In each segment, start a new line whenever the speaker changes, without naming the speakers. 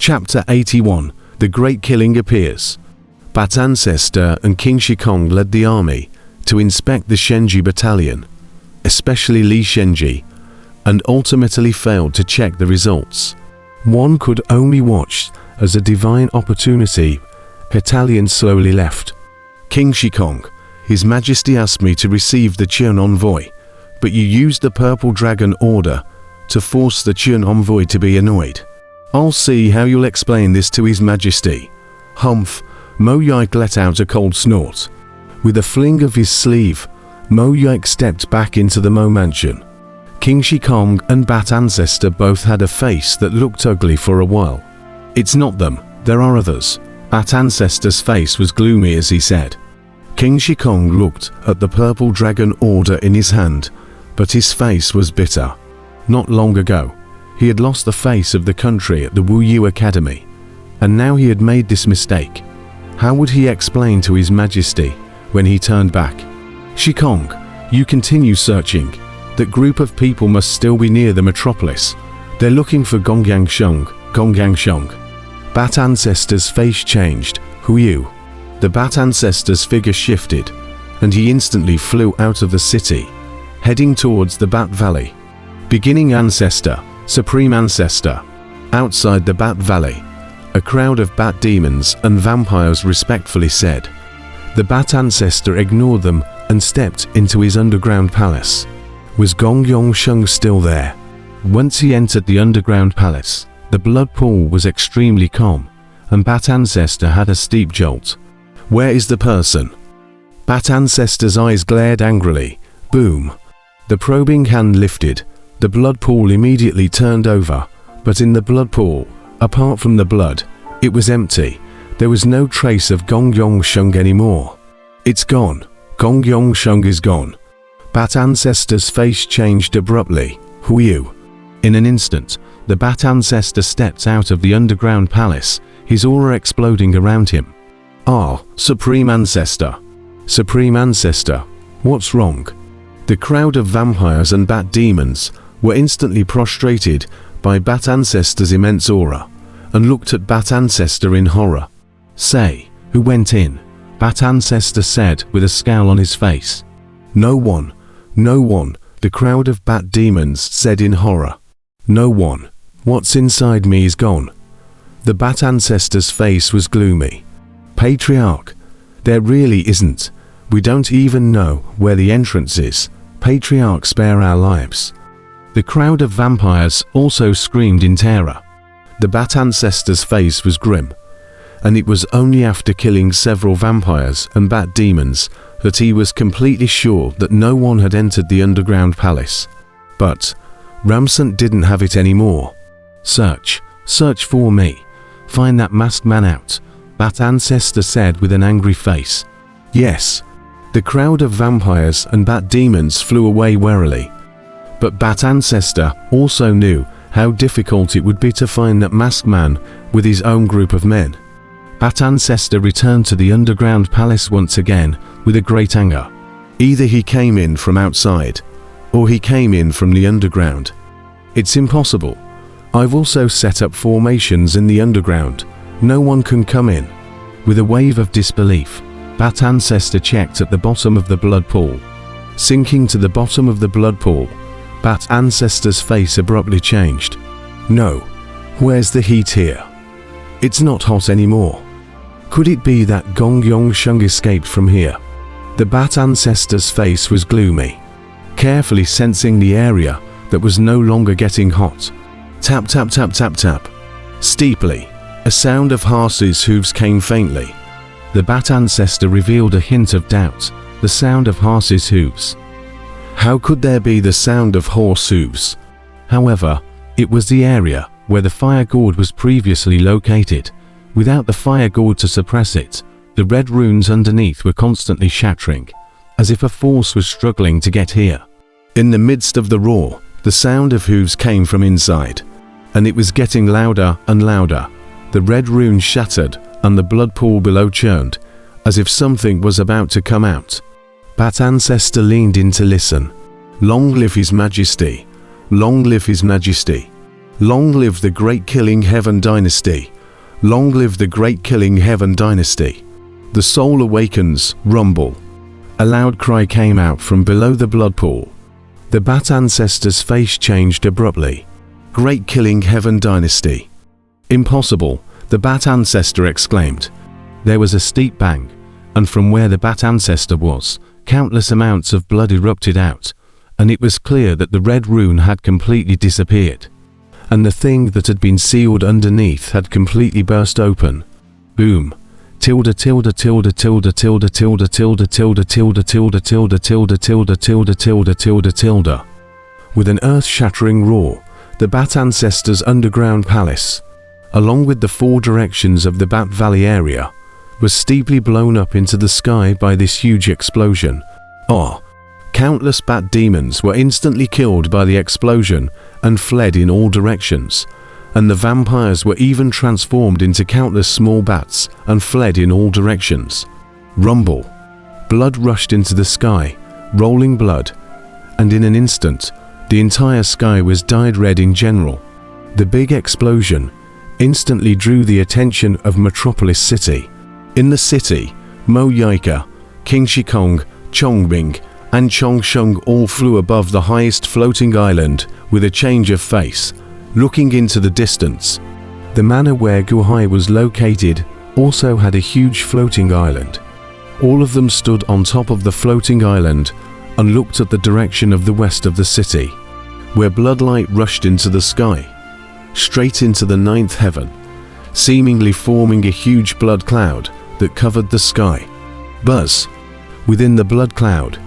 Chapter 81. The Great Killing appears. Bat Ancestor and King Shikong led the army to inspect the Shenji battalion, especially Li Shenji, and ultimately failed to check the results. One could only watch as a divine opportunity. Battalion slowly left. King Shikong, His Majesty asked me to receive the Chun envoy, but you used the Purple Dragon order to force the Chun envoy to be annoyed. I'll see how you'll explain this to His Majesty. Humph. Mo Yike let out a cold snort. With a fling of his sleeve, Mo Yike stepped back into the Mo mansion. King Shikong and Bat Ancestor both had a face that looked ugly for a while. It's not them, there are others. Bat Ancestor's face was gloomy as he said. King Shikong looked at the Purple Dragon order in his hand, but his face was bitter. Not long ago, he had lost the face of the country at the Wuxia Academy, and now he had made this mistake. How would he explain to His Majesty when he turned back? Shikong, you continue searching. That group of people must still be near the metropolis. They're looking for Gongyang Sheng. Bat Ancestor's face changed. Who you? The Bat Ancestor's figure shifted, and he instantly flew out of the city, heading towards the Bat Valley. Beginning Ancestor, Supreme Ancestor. Outside the Bat Valley, a crowd of bat demons and vampires respectfully said. The Bat Ancestor ignored them and stepped into his underground palace. Was Gongyang Sheng still there? Once he entered the underground palace, the blood pool was extremely calm, and Bat Ancestor had a steep jolt. Where is the person? Bat Ancestor's eyes glared angrily. Boom. The probing hand lifted. The blood pool immediately turned over, but in the blood pool, apart from the blood, it was empty. There was no trace of Gongyang Sheng anymore. It's gone. Gongyang Sheng is gone. Bat Ancestor's face changed abruptly. Who are you? In an instant, the Bat Ancestor stepped out of the underground palace, his aura exploding around him. Ah, Supreme Ancestor. Supreme Ancestor, what's wrong? The crowd of vampires and bat demons were instantly prostrated by Bat Ancestor's immense aura, and looked at Bat Ancestor in horror. Say, who went in? Bat Ancestor said with a scowl on his face. No one. No one, the crowd of bat demons said in horror. No one. What's inside me is gone. The Bat Ancestor's face was gloomy. Patriarch, there really isn't. We don't even know where the entrance is. Patriarch, spare our lives. The crowd of vampires also screamed in terror. The Bat Ancestor's face was grim, and it was only after killing several vampires and bat demons that he was completely sure that no one had entered the underground palace. But Ramsant didn't have it anymore. Search for me. Find that masked man out, Bat Ancestor said with an angry face. Yes. The crowd of vampires and bat demons flew away warily. But Bat Ancestor also knew how difficult it would be to find that masked man with his own group of men. Bat Ancestor returned to the underground palace once again with a great anger. Either he came in from outside, or he came in from the underground. It's impossible. I've also set up formations in the underground. No one can come in. With a wave of disbelief, Bat Ancestor checked at the bottom of the blood pool. Sinking to the bottom of the blood pool, Bat Ancestor's face abruptly changed. No. Where's the heat here? It's not hot anymore. Could it be that Gongyang Sheng escaped from here? The Bat Ancestor's face was gloomy, carefully sensing the area that was no longer getting hot. Tap tap tap tap tap. Steeply, a sound of horses' hooves came faintly. The Bat Ancestor revealed a hint of doubt. The sound of horses' hooves. How could there be the sound of horse hooves? However, it was the area where the fire gourd was previously located. Without the fire gourd to suppress it, the red runes underneath were constantly shattering, as if a force was struggling to get here. In the midst of the roar, the sound of hooves came from inside, and it was getting louder and louder. The red runes shattered, and the blood pool below churned, as if something was about to come out. Bat Ancestor leaned in to listen. Long live His Majesty! Long live His Majesty! Long live the great Killing Heaven dynasty! Long live the great killing heaven dynasty. The soul awakens, rumble. A loud cry came out from below the blood pool. The bat ancestor's face changed abruptly. Great killing heaven dynasty. Impossible, the bat ancestor exclaimed. There was a steep bang, and from where the bat ancestor was, countless amounts of blood erupted out, and it was clear that the red rune had completely disappeared. And the thing that had been sealed underneath had completely burst open. Boom. Tilde tilde tilde tilde tilde tilde tilde tilde tilde tilde tilde tilde tilde tilde tilde tilde tilde. With an earth-shattering roar, the Bat Ancestors' underground palace, along with the four directions of the Bat Valley area, was steeply blown up into the sky by this huge explosion. Countless bat demons were instantly killed by the explosion and fled in all directions, and the vampires were even transformed into countless small bats and fled in all directions. Rumble. Blood rushed into the sky, rolling blood, and in an instant, the entire sky was dyed red in general. The big explosion instantly drew the attention of Metropolis City. In the city, Mo Yaika, King Shikong, Chongbing, and Chongsheng all flew above the highest floating island with a change of face, looking into the distance. The manor where Guhai was located also had a huge floating island. All of them stood on top of the floating island and looked at the direction of the west of the city, where bloodlight rushed into the sky, straight into the ninth heaven, seemingly forming a huge blood cloud that covered the sky. Buzz. Within the blood cloud,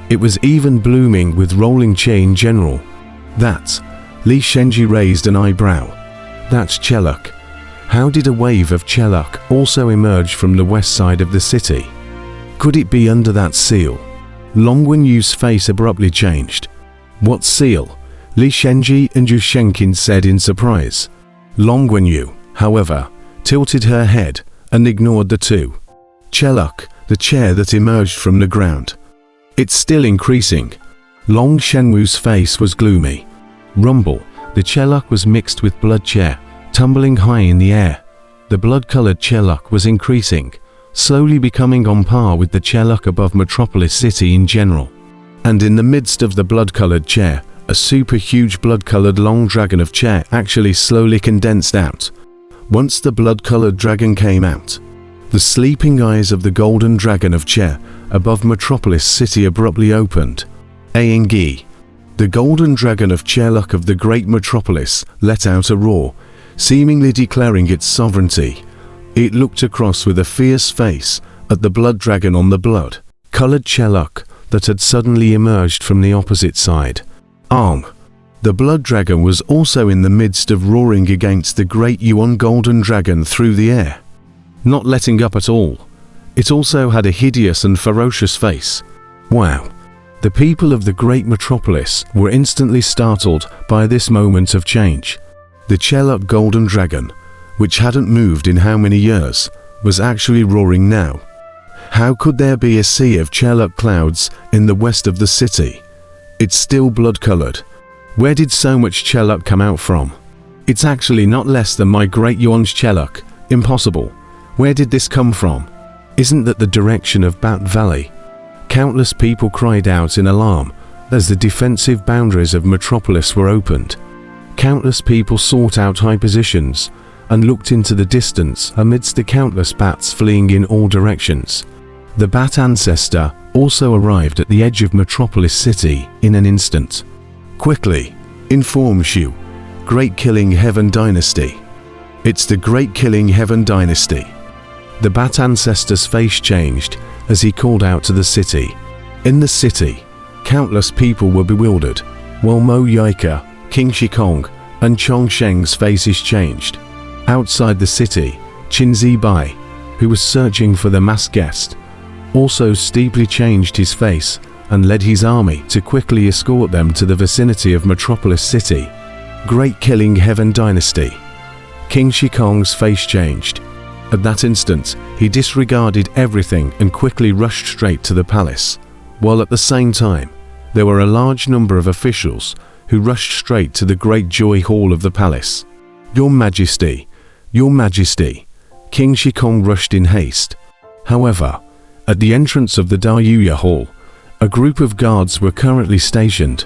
it was even blooming with rolling chi in general. That. Li Shenji raised an eyebrow. That's Cheluk. How did a wave of Cheluk also emerge from the west side of the city? Could it be under that seal? Long Wenyu's face abruptly changed. What seal? Li Shenji and Yu Shenkin said in surprise. Long Wenyu, however, tilted her head and ignored the two. Cheluk, the chair that emerged from the ground. It's still increasing. Long Shenwu's face was gloomy. Rumble. The Cheluk was mixed with blood chair, tumbling high in the air. The blood-colored Cheluk was increasing, slowly becoming on par with the Cheluk above Metropolis City in general. And in the midst of the blood-colored chair, a super-huge blood-colored long dragon of chair actually slowly condensed out. Once the blood-colored dragon came out, the sleeping eyes of the golden dragon of chair above Metropolis City abruptly opened. Aengi. The golden dragon of Cheluk of the great metropolis let out a roar, seemingly declaring its sovereignty. It looked across with a fierce face at the blood dragon on the blood-colored Cheluk that had suddenly emerged from the opposite side. The blood dragon was also in the midst of roaring against the great Yuan golden dragon through the air, not letting up at all. It also had a hideous and ferocious face. Wow. The people of the great metropolis were instantly startled by this moment of change. The Cheluk golden dragon, which hadn't moved in how many years, was actually roaring now. How could there be a sea of Cheluk clouds in the west of the city? It's still blood-colored. Where did so much Cheluk come out from? It's actually not less than my great Yuan's Cheluk. Impossible. Where did this come from? Isn't that the direction of Bat Valley? Countless people cried out in alarm as the defensive boundaries of Metropolis were opened. Countless people sought out high positions and looked into the distance amidst the countless bats fleeing in all directions. The Bat Ancestor also arrived at the edge of Metropolis City in an instant. Quickly, inform Shu. Great Killing Heaven Dynasty. It's the Great Killing Heaven Dynasty. The Bat Ancestor's face changed as he called out to the city. In the city, countless people were bewildered, while Mo Yaika, King Shikong, and Chongsheng's faces changed. Outside the city, Qinzi Bai, who was searching for the masked guest, also steeply changed his face and led his army to quickly escort them to the vicinity of Metropolis City. Great Killing Heaven Dynasty. King Shikong's face changed. At that instant, he disregarded everything and quickly rushed straight to the palace, while at the same time, there were a large number of officials who rushed straight to the great joy hall of the palace. Your Majesty, "Your Majesty." King Shikong rushed in haste. However, at the entrance of the Dayuya Hall, a group of guards were currently stationed.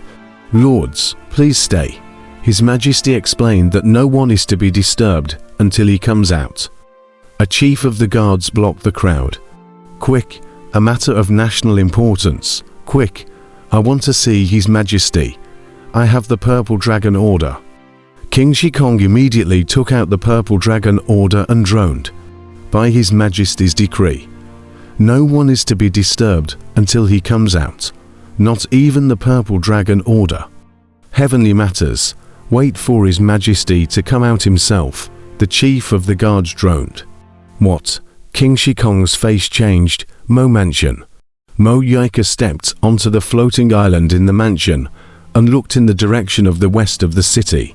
"Lords, please stay." His Majesty explained that no one is to be disturbed until he comes out. A chief of the guards blocked the crowd. "Quick, a matter of national importance. Quick, I want to see His Majesty. I have the Purple Dragon Order." King Shikong immediately took out the Purple Dragon Order and droned. "By His Majesty's decree, no one is to be disturbed until he comes out, not even the Purple Dragon Order. Heavenly matters, wait for His Majesty to come out himself," the chief of the guards droned. "What?" King Shikong's face changed. "Mo Mansion." Mo Yika stepped onto the floating island in the mansion and looked in the direction of the west of the city.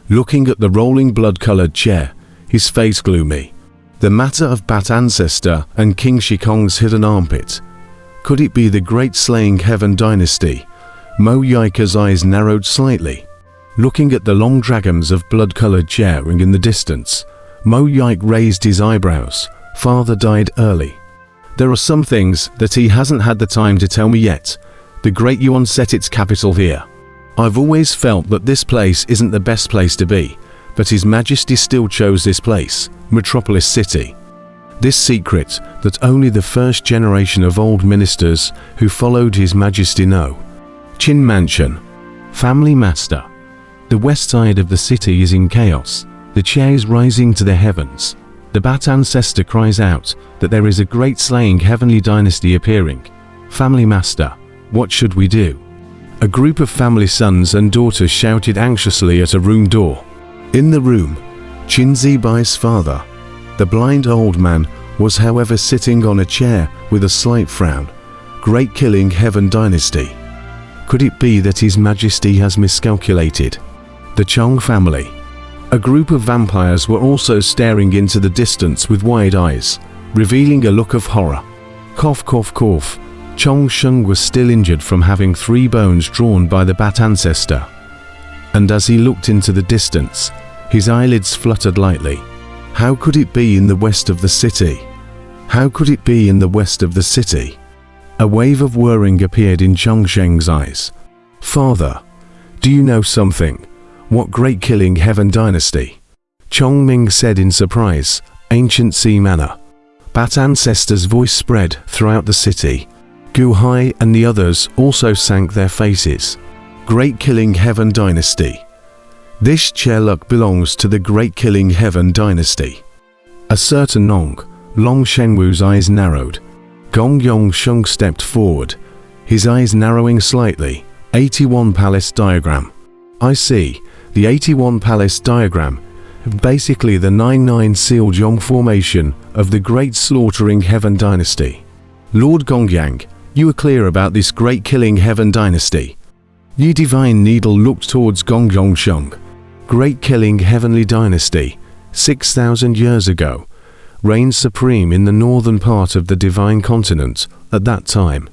Looking at the rolling blood-colored chair, his face gloomy. The matter of Bat Ancestor and King Shikong's hidden armpit. Could it be the Great Slaying Heaven Dynasty? Mo Yika's eyes narrowed slightly. Looking at the long dragons of blood-colored chair in the distance, Mo Yike raised his eyebrows. "Father died early. There are some things that he hasn't had the time to tell me yet. The Great Yuan set its capital here. I've always felt that this place isn't the best place to be, but His Majesty still chose this place, Metropolis City. This secret that only the first generation of old ministers who followed His Majesty know. Qin Mansion. Family Master. The west side of the city is in chaos. The chair is rising to the heavens. The Bat Ancestor cries out that there is a great slaying heavenly dynasty appearing. Family Master, what should we do?" A group of family sons and daughters shouted anxiously at a room door. In the room, Qin Zibai's father, the blind old man, was however sitting on a chair with a slight frown. "Great Killing Heaven Dynasty. Could it be that His Majesty has miscalculated?" The Chong family. A group of vampires were also staring into the distance with wide eyes, revealing a look of horror. Cough, cough, cough. Chong Sheng was still injured from having 3 bones drawn by the Bat Ancestor. And as he looked into the distance, his eyelids fluttered lightly. How could it be in the west of the city? How could it be in the west of the city? A wave of worrying appeared in Chong Sheng's eyes. "Father, do you know something? What Great Killing Heaven Dynasty?" Chong Ming said in surprise. "Ancient Sea Manor." Bat Ancestor's voice spread throughout the city. Gu Hai and the others also sank their faces. Great Killing Heaven Dynasty. This chair luck belongs to the Great Killing Heaven Dynasty. A certain Nong, Long Shenwu's eyes narrowed. Gong Yong Sheng stepped forward, his eyes narrowing slightly. 81 Palace Diagram. "I see. The 81 Palace Diagram. Basically the 99 sealed Yong formation of the Great Slaughtering Heaven Dynasty. Lord Gongyang, you are clear about this Great Killing Heaven Dynasty." Yi Divine Needle looked towards Gong Yongsheng. Great Killing Heavenly Dynasty, 6,000 years ago, reigned supreme in the northern part of the Divine Continent at that time.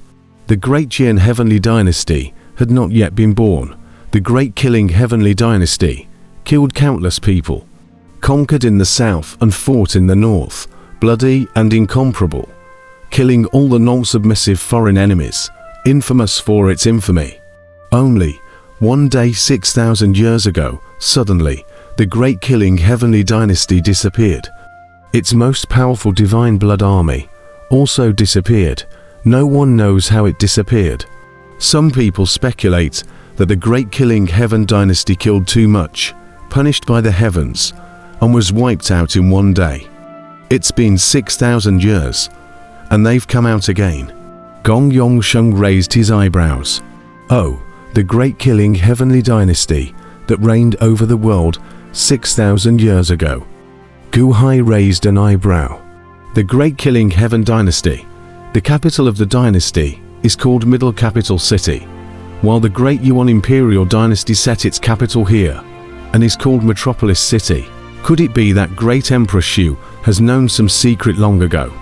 The Great Jian Heavenly Dynasty had not yet been born. The Great Killing Heavenly Dynasty killed countless people, conquered in the south and fought in the north, bloody and incomparable, killing all the non-submissive foreign enemies, infamous for its infamy. Only, one day 6,000 years ago, suddenly, the Great Killing Heavenly Dynasty disappeared. Its most powerful divine blood army also disappeared. No one knows how it disappeared. Some people speculate that the Great Killing Heaven Dynasty killed too much, punished by the heavens, and was wiped out in one day. It's been 6,000 years, and they've come out again. Gong Yongsheng raised his eyebrows. Oh, the Great Killing Heavenly Dynasty that reigned over the world 6,000 years ago. Gu Hai raised an eyebrow. The Great Killing Heaven Dynasty. The capital of the dynasty is called Middle Capital City, while the Great Yuan Imperial Dynasty set its capital here and is called Metropolis City. Could it be that Great Emperor Shu has known some secret long ago?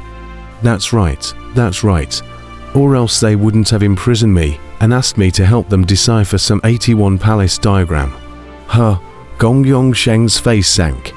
That's right, or else they wouldn't have imprisoned me and asked me to help them decipher some 81 Palace Diagram. Gong Yongsheng's face sank.